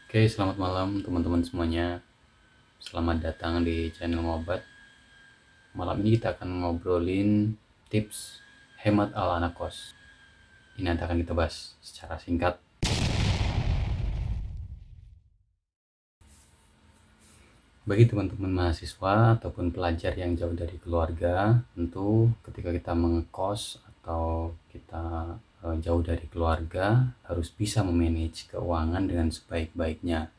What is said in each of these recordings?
Oke, selamat malam teman-teman semuanya. Selamat datang di channel Ngobat. Malam ini kita akan ngobrolin tips hemat ala anak kos. Ini nanti akan kita bahas secara singkat. Bagi teman-teman mahasiswa ataupun pelajar yang jauh dari keluarga, tentu ketika kita mengekos atau kita jauh dari keluarga, harus bisa memanage keuangan dengan sebaik-baiknya.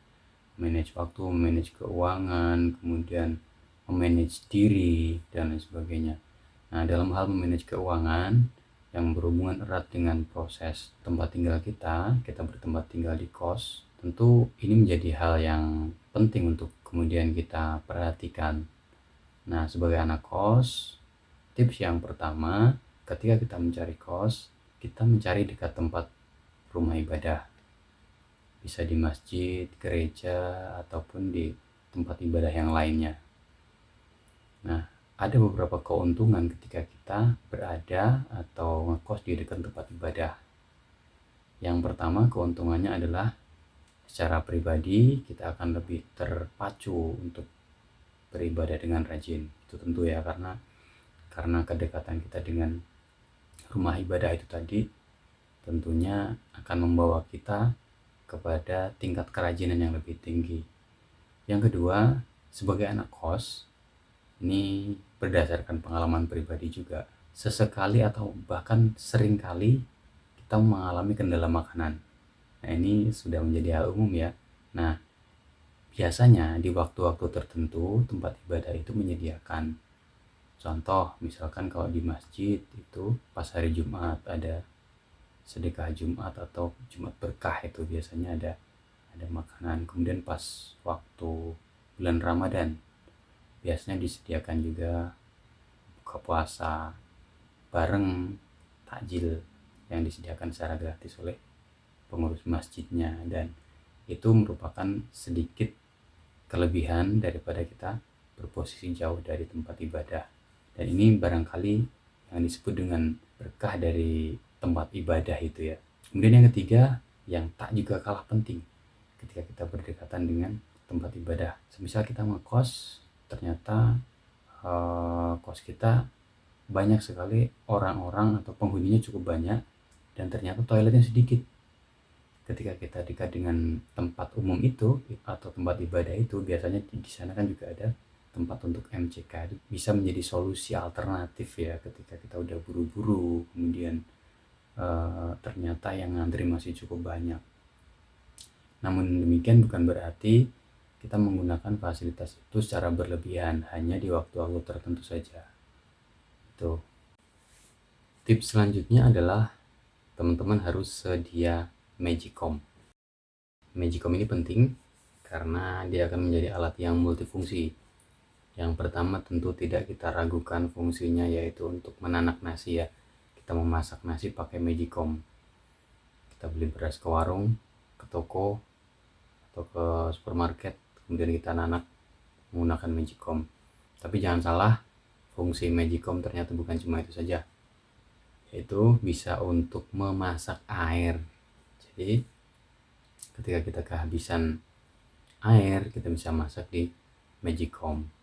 Manage waktu, manage keuangan, kemudian memanage diri, dan lain sebagainya. Nah, dalam hal memanage keuangan yang berhubungan erat dengan proses tempat tinggal kita bertempat tinggal di kos, tentu ini menjadi hal yang penting untuk kemudian kita perhatikan. Nah, sebagai anak kos, tips yang pertama, ketika kita mencari kos, kita mencari dekat tempat rumah ibadah. Bisa di masjid, gereja, ataupun di tempat ibadah yang lainnya. Nah, ada beberapa keuntungan ketika kita berada atau ngekos di dekat tempat ibadah. Yang pertama, keuntungannya adalah secara pribadi kita akan lebih terpacu untuk beribadah dengan rajin. Itu tentu ya, karena kedekatan kita dengan rumah ibadah itu tadi tentunya akan membawa kita kepada tingkat kerajinan yang lebih tinggi. Yang kedua, sebagai anak kos, ini berdasarkan pengalaman pribadi juga, sesekali atau bahkan seringkali kita mengalami kendala makanan. Nah, ini sudah menjadi hal umum ya. Nah, biasanya di waktu-waktu tertentu tempat ibadah itu menyediakan. Contoh, misalkan kalau di masjid itu pas hari Jumat ada sedekah Jumat atau Jumat berkah, itu biasanya ada makanan. Kemudian pas waktu bulan Ramadan biasanya disediakan juga buka puasa bareng takjil yang disediakan secara gratis oleh pengurus masjidnya, dan itu merupakan sedikit kelebihan daripada kita berposisi jauh dari tempat ibadah. Dan ini barangkali yang disebut dengan berkah dari tempat ibadah itu ya. Kemudian yang ketiga, yang tak juga kalah penting ketika kita berdekatan dengan tempat ibadah. Semisal kita ngekos, ternyata kos kita banyak sekali orang-orang atau penghuninya cukup banyak, dan ternyata toiletnya sedikit. Ketika kita dekat dengan tempat umum itu atau tempat ibadah itu, biasanya di sana kan juga ada tempat untuk MCK. Itu bisa menjadi solusi alternatif ya ketika kita udah buru-buru, kemudian ternyata yang ngantri masih cukup banyak. Namun demikian bukan berarti kita menggunakan fasilitas itu secara berlebihan, hanya di waktu-waktu tertentu saja. Itu. Tips selanjutnya adalah teman-teman harus sedia Magicom. Magicom ini penting karena dia akan menjadi alat yang multifungsi. Yang pertama tentu tidak kita ragukan fungsinya, yaitu untuk menanak nasi ya. Kita memasak nasi pakai Magicom. Kita beli beras ke warung, ke toko, atau ke supermarket, kemudian kita nanak menggunakan Magicom. Tapi jangan salah, fungsi Magicom ternyata bukan cuma itu saja, yaitu bisa untuk memasak air. Jadi ketika kita kehabisan air, kita bisa masak di Magicom.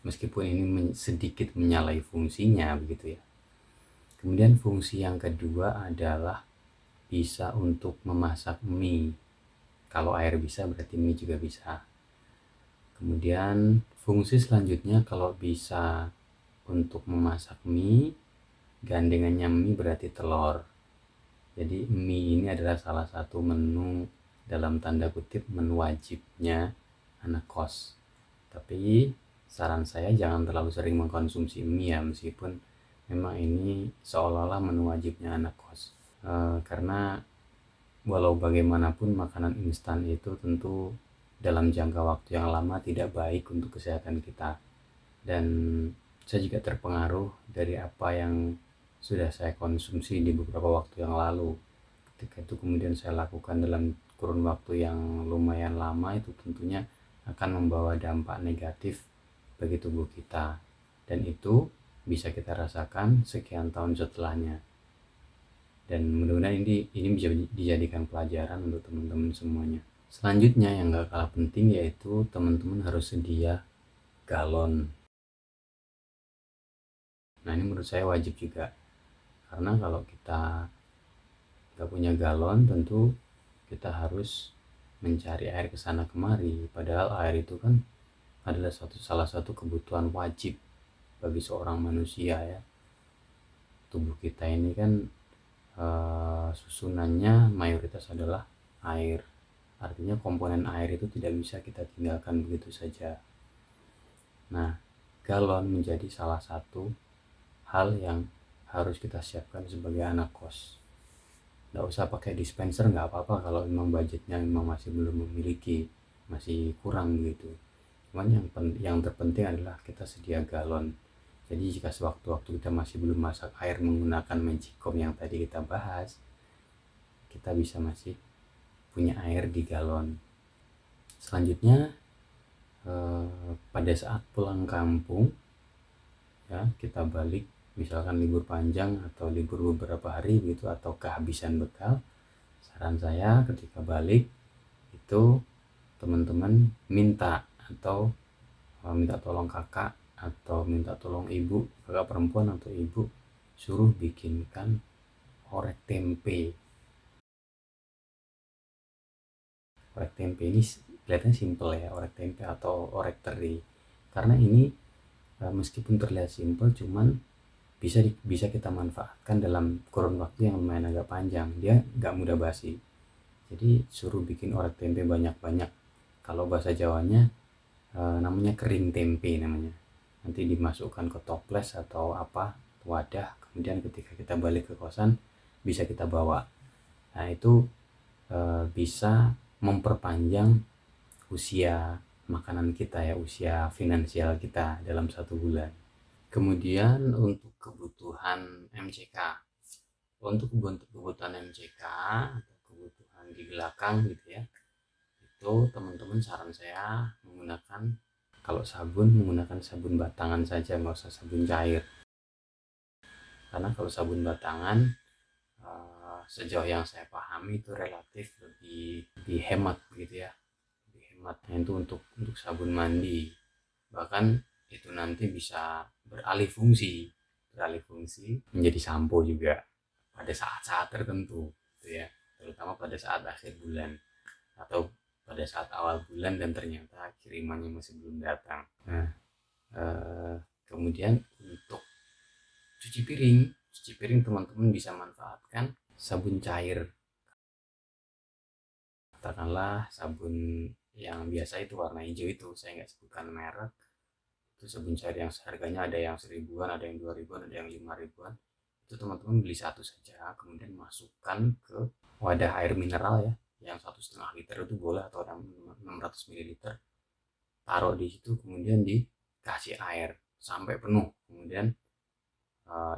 Meskipun ini sedikit menyalahi fungsinya begitu ya. Kemudian fungsi yang kedua adalah bisa untuk memasak mie. Kalau air bisa, berarti mie juga bisa. Kemudian fungsi selanjutnya, kalau bisa untuk memasak mie, gandengannya mie berarti telur. Jadi mie ini adalah salah satu menu, dalam tanda kutip, menu wajibnya anak kos. Tapi saran saya jangan terlalu sering mengkonsumsi mie ya, meskipun memang ini seolah-olah menu wajibnya anak kos. Karena walau bagaimanapun makanan instan itu tentu dalam jangka waktu yang lama tidak baik untuk kesehatan kita. Dan saya juga terpengaruh dari apa yang sudah saya konsumsi di beberapa waktu yang lalu. Ketika itu kemudian saya lakukan dalam kurun waktu yang lumayan lama, itu tentunya akan membawa dampak negatif bagi tubuh kita, dan itu bisa kita rasakan sekian tahun setelahnya. Dan mudah-mudahan ini bisa dijadikan pelajaran untuk teman-teman semuanya. Selanjutnya yang gak kalah penting yaitu teman-teman harus sedia galon. Nah ini menurut saya wajib juga, karena kalau kita gak punya galon tentu kita harus mencari air ke sana kemari, padahal air itu kan adalah salah satu kebutuhan wajib bagi seorang manusia ya. Tubuh kita ini kan susunannya mayoritas adalah air, artinya komponen air itu tidak bisa kita tinggalkan begitu saja. Nah, galon menjadi salah satu hal yang harus kita siapkan sebagai anak kos. Nggak usah pakai dispenser, nggak apa-apa kalau memang budgetnya memang masih belum memiliki, masih kurang begitu. Cuman yang terpenting adalah kita sedia galon. Jadi jika sewaktu-waktu kita masih belum masak air menggunakan magicom yang tadi kita bahas, kita bisa masih punya air di galon. Selanjutnya pada saat pulang kampung ya, kita balik misalkan libur panjang atau libur beberapa hari gitu, atau kehabisan bekal, saran saya ketika balik itu teman-teman minta tolong kakak atau minta tolong ibu, kakak perempuan atau ibu, suruh bikinkan orek tempe. Orek tempe ini kelihatannya simple ya, orek tempe atau orek teri, karena ini meskipun terlihat simple cuman bisa kita manfaatkan dalam kurun waktu yang lumayan agak panjang. Dia nggak mudah basi, jadi suruh bikin orek tempe banyak-banyak. Kalau bahasa Jawanya namanya kering tempe namanya. Nanti dimasukkan ke toples atau apa, wadah, kemudian ketika kita balik ke kosan bisa kita bawa. Nah itu bisa memperpanjang usia makanan kita ya, usia finansial kita dalam 1 bulan. Kemudian untuk kebutuhan MCK, untuk kebutuhan MCK atau kebutuhan di belakang gitu ya, itu teman-teman saran saya menggunakan, kalau sabun menggunakan sabun batangan saja, nggak usah sabun cair. Karena kalau sabun batangan sejauh yang saya pahami itu relatif lebih hemat gitu ya, lebih hemat. Nah, itu untuk sabun mandi, bahkan itu nanti bisa beralih fungsi menjadi sampo juga pada saat-saat tertentu gitu ya, terutama pada saat akhir bulan atau pada saat awal bulan dan ternyata kirimannya masih belum datang. Nah, kemudian untuk cuci piring teman-teman bisa manfaatkan sabun cair, katakanlah sabun yang biasa itu warna hijau itu, saya nggak sebutkan merek. Itu sabun cair yang harganya ada yang 1.000-an, ada yang 2.000-an, ada yang 5.000-an. Itu teman-teman beli satu saja, kemudian masukkan ke wadah air mineral ya, yang 1,5 liter itu boleh, atau 600 ml, taruh di situ, kemudian dikasih air sampai penuh, kemudian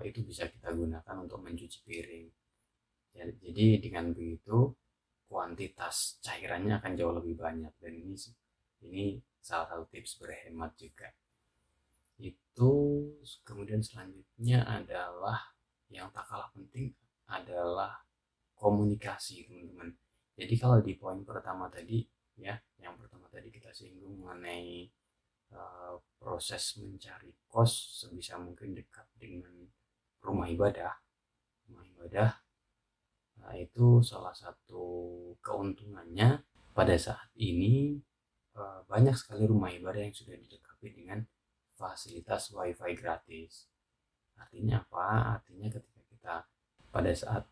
itu bisa kita gunakan untuk mencuci piring ya. Jadi dengan begitu kuantitas cairannya akan jauh lebih banyak, dan ini salah satu tips berhemat juga. Itu kemudian selanjutnya adalah yang tak kalah penting adalah komunikasi teman-teman. Jadi kalau di poin pertama tadi ya, yang pertama tadi kita singgung mengenai proses mencari kos sebisa mungkin dekat dengan rumah ibadah. Nah, itu salah satu keuntungannya pada saat ini banyak sekali rumah ibadah yang sudah dilengkapi dengan fasilitas wifi gratis. Artinya apa? Artinya ketika kita pada saat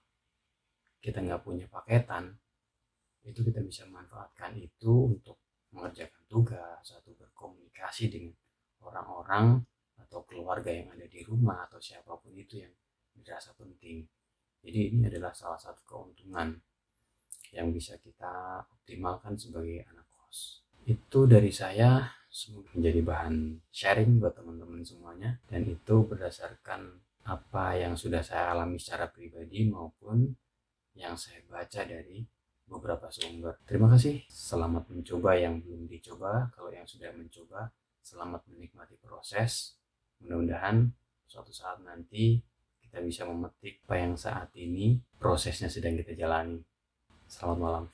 kita nggak punya paketan, itu kita bisa manfaatkan itu untuk mengerjakan tugas atau berkomunikasi dengan orang-orang atau keluarga yang ada di rumah atau siapapun itu yang dirasa penting. Jadi ini adalah salah satu keuntungan yang bisa kita optimalkan sebagai anak kos. Itu dari saya, semoga menjadi bahan sharing buat teman-teman semuanya, dan itu berdasarkan apa yang sudah saya alami secara pribadi maupun yang saya baca dari beberapa sumber. Terima kasih, selamat mencoba yang belum dicoba. Kalau yang sudah mencoba, selamat menikmati proses. Mudah-mudahan suatu saat nanti kita bisa memetik apa yang saat ini prosesnya sedang kita jalani. Selamat malam.